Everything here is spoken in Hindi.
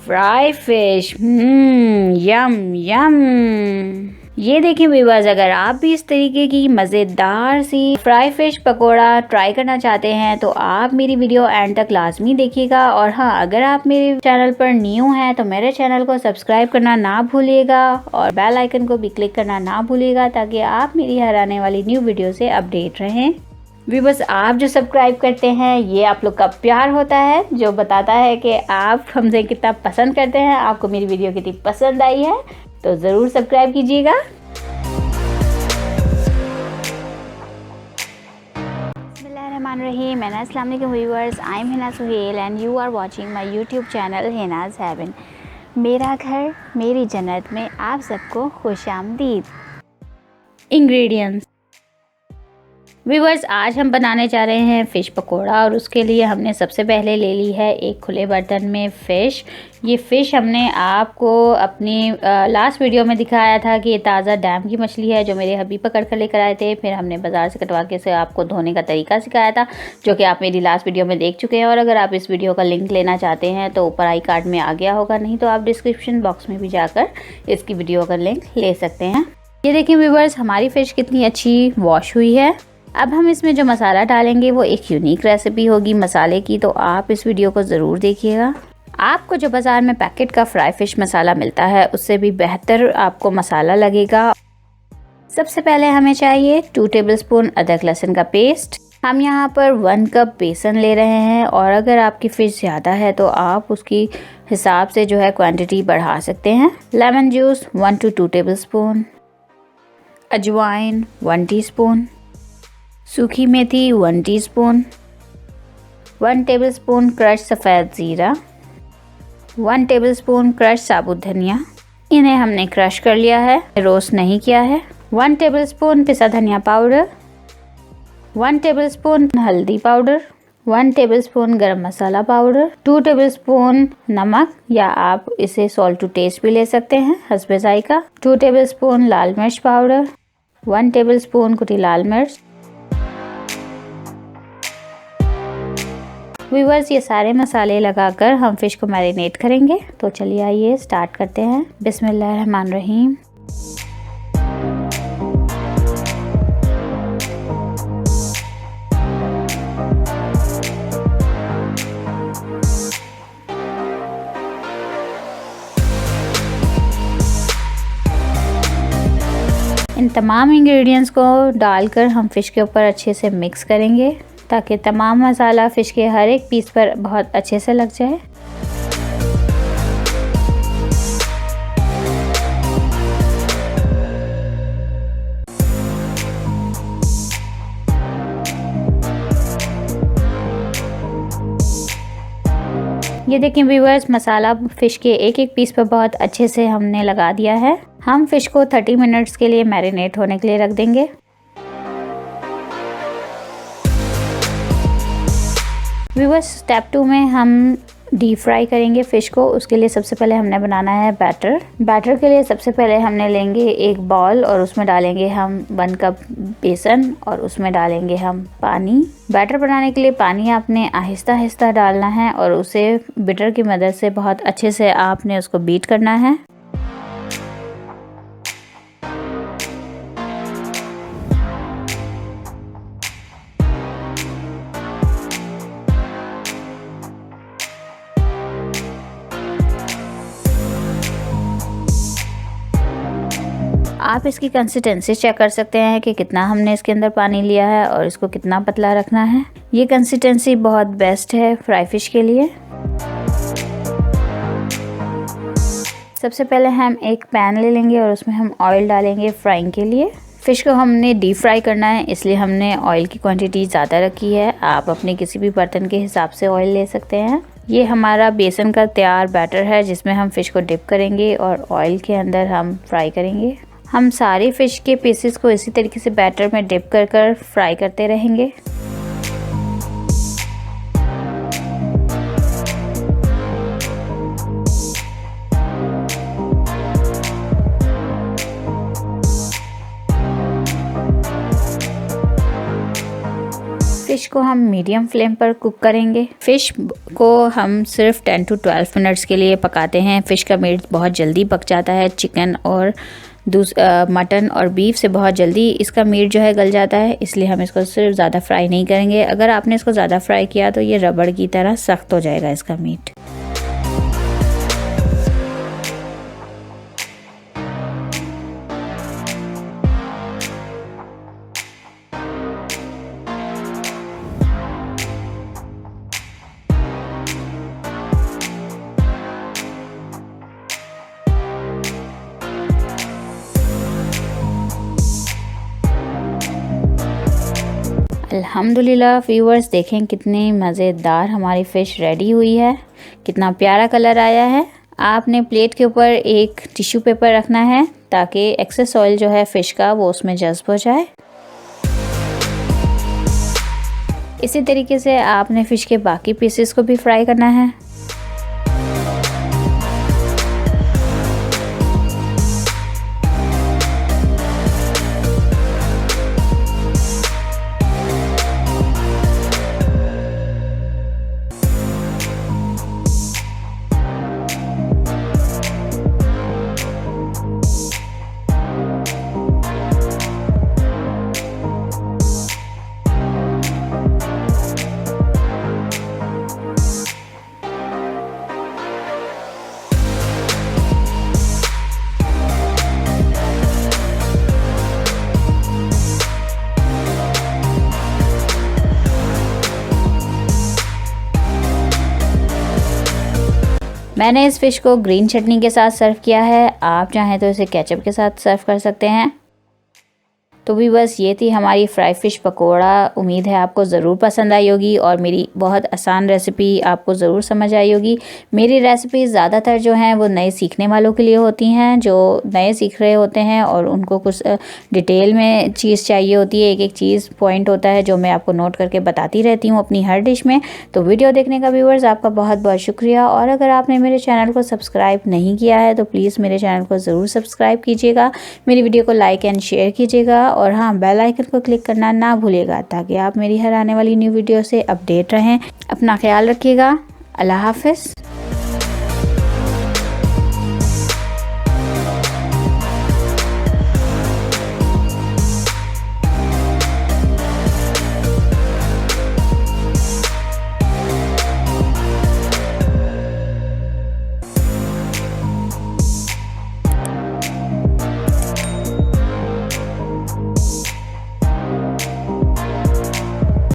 फ्राई फिश, यम यम। ये देखिए व्यूअर्स, अगर आप भी इस तरीके की मज़ेदार सी फ्राई फिश पकोड़ा ट्राई करना चाहते हैं तो आप मेरी वीडियो एंड तक लाजमी देखिएगा। और हाँ, अगर आप मेरे चैनल पर न्यू हैं तो मेरे चैनल को सब्सक्राइब करना ना भूलिएगा और बेल आइकन को भी क्लिक करना ना भूलिएगा, ताकि आप मेरी हर आने वाली न्यू वीडियो से अपडेट रहें। व्यूअर्स, आप जो सब्सक्राइब करते हैं ये आप लोग का प्यार होता है, जो बताता है कि आप हमसे कितना पसंद करते हैं, आपको मेरी वीडियो कितनी पसंद आई है। तो ज़रूर सब्सक्राइब कीजिएगा। बिस्मिल्लाहिर्रहमानिर्रहीम। अस्सलाम वालेकुम viewers, I am Hina Suhail and you are watching my YouTube channel Hina's Heaven. मेरा घर मेरी जन्नत में आप सबको खुशामदीद। इंग्रेडिएंट्स व्यूअर्स, आज हम बनाने जा रहे हैं फ़िश पकोड़ा और उसके लिए हमने सबसे पहले ले ली है एक खुले बर्तन में फ़िश। ये फ़िश हमने आपको अपनी लास्ट वीडियो में दिखाया था कि ये ताज़ा डैम की मछली है जो मेरे हबी पकड़ कर लेकर आए थे। फिर हमने बाज़ार से कटवा के से आपको धोने का तरीका सिखाया था, जो कि आप मेरी लास्ट वीडियो में देख चुके हैं। और अगर आप इस वीडियो का लिंक लेना चाहते हैं तो ऊपर आई कार्ड में आ गया होगा, नहीं तो आप डिस्क्रिप्शन बॉक्स में भी जाकर इसकी वीडियो का लिंक ले सकते हैं। ये देखिए व्यूअर्स, हमारी फ़िश कितनी अच्छी वॉश हुई है। अब हम इसमें जो मसाला डालेंगे वो एक यूनिक रेसिपी होगी मसाले की, तो आप इस वीडियो को ज़रूर देखिएगा। आपको जो बाज़ार में पैकेट का फ्राई फिश मसाला मिलता है उससे भी बेहतर आपको मसाला लगेगा। सबसे पहले हमें चाहिए 2 टेबलस्पून अदरक लहसुन का पेस्ट। हम यहाँ पर 1 कप बेसन ले रहे हैं, और अगर आपकी फ़िश ज़्यादा है तो आप उसकी हिसाब से जो है क्वांटिटी बढ़ा सकते हैं। लेमन जूस 1 to 2 टेबलस्पून, अजवाइन 1 टीस्पून, सूखी मेथी 1 टीस्पून, 1 टेबलस्पून क्रश सफ़ेद ज़ीरा, 1 टेबलस्पून क्रश साबुत धनिया। इन्हें हमने क्रश कर लिया है, रोस्ट नहीं किया है। 1 टेबलस्पून पिसा धनिया पाउडर, 1 टेबलस्पून हल्दी पाउडर, 1 टेबलस्पून गरम मसाला पाउडर, 2 टेबलस्पून नमक, या आप इसे सॉल्ट टू टेस्ट भी ले सकते हैं हस्बे जायका, 2 टेबलस्पून लाल मिर्च पाउडर, 1 टेबलस्पून कुटी लाल मिर्च। व्यूअर्स, ये सारे मसाले लगाकर हम फ़िश को मैरिनेट करेंगे। तो चलिए आइए स्टार्ट करते हैं। बिस्मिल्लाहिर्रहमानिर्रहीम। इन तमाम इंग्रेडिएंट्स को डालकर हम फ़िश के ऊपर अच्छे से मिक्स करेंगे, ताकि तमाम मसाला फ़िश के हर एक पीस पर बहुत अच्छे से लग जाए। ये देखिए व्यूअर्स, मसाला फ़िश के एक एक पीस पर बहुत अच्छे से हमने लगा दिया है। हम फ़िश को 30 मिनट्स के लिए मैरिनेट होने के लिए रख देंगे। व्यूअर्स, स्टेप 2 में हम डीप फ्राई करेंगे फ़िश को। उसके लिए सबसे पहले हमने बनाना है बैटर। बैटर के लिए सबसे पहले हमने लेंगे एक बॉल और उसमें डालेंगे हम 1 कप बेसन और उसमें डालेंगे हम पानी। बैटर बनाने के लिए पानी आपने आहिस्ता आहिस्ता डालना है और उसे बीटर की मदद से बहुत अच्छे से आपने उसको बीट करना है। आप इसकी कंसिस्टेंसी चेक कर सकते हैं कि कितना हमने इसके अंदर पानी लिया है और इसको कितना पतला रखना है। ये कंसिस्टेंसी बहुत बेस्ट है फ्राई फिश के लिए। सबसे पहले हम एक पैन ले लेंगे और उसमें हम ऑयल डालेंगे फ्राइंग के लिए। फ़िश को हमने डीप फ्राई करना है, इसलिए हमने ऑयल की क्वांटिटी ज़्यादा रखी है। आप अपने किसी भी बर्तन के हिसाब से ऑयल ले सकते हैं। ये हमारा बेसन का तैयार बैटर है जिसमें हम फ़िश को डिप करेंगे और ऑयल के अंदर हम फ्राई करेंगे। हम सारे फ़िश के पीसेस को इसी तरीके से बैटर में डिप कर कर फ्राई करते रहेंगे। फ़िश को हम मीडियम फ्लेम पर कुक करेंगे। फ़िश को हम सिर्फ 10 to 12 मिनट्स के लिए पकाते हैं। फ़िश का मीट बहुत जल्दी पक जाता है। चिकन और मटन और बीफ से बहुत जल्दी इसका मीट जो है गल जाता है, इसलिए हम इसको सिर्फ ज़्यादा फ्राई नहीं करेंगे। अगर आपने इसको ज़्यादा फ्राई किया तो ये रबड़ की तरह सख्त हो जाएगा इसका मीट। अल्हम्दुलिल्लाह व्यूअर्स, देखें कितनी मज़ेदार हमारी फ़िश रेडी हुई है, कितना प्यारा कलर आया है। आपने प्लेट के ऊपर एक टिश्यू पेपर रखना है ताकि एक्सेस ऑयल जो है फ़िश का वो उसमें जज़्ब हो जाए। इसी तरीके से आपने फ़िश के बाकी पीसेस को भी फ्राई करना है। मैंने इस फ़िश को ग्रीन चटनी के साथ सर्व किया है। आप चाहें तो इसे केचप के साथ सर्व कर सकते हैं। तो भी बस ये थी हमारी फ्राई फ़िश पकोड़ा। उम्मीद है आपको ज़रूर पसंद आई होगी और मेरी बहुत आसान रेसिपी आपको ज़रूर समझ आई होगी। मेरी रेसिपी ज़्यादातर जो हैं वो नए सीखने वालों के लिए होती हैं, जो नए सीख रहे होते हैं और उनको कुछ डिटेल में चीज़ चाहिए होती है। एक एक चीज़ पॉइंट होता है जो मैं आपको नोट करके बताती रहती हूँ अपनी हर डिश में। तो वीडियो देखने का व्यूअर्स आपका बहुत बहुत शुक्रिया। और अगर आपने मेरे चैनल को सब्सक्राइब नहीं किया है तो प्लीज़ मेरे चैनल को ज़रूर सब्सक्राइब कीजिएगा, मेरी वीडियो को लाइक एंड शेयर कीजिएगा और हाँ, बेल आइकन को क्लिक करना ना भूलिएगा ताकि आप मेरी हर आने वाली न्यू वीडियो से अपडेट रहें। अपना ख्याल रखिएगा। अल्लाह हाफ़िज़।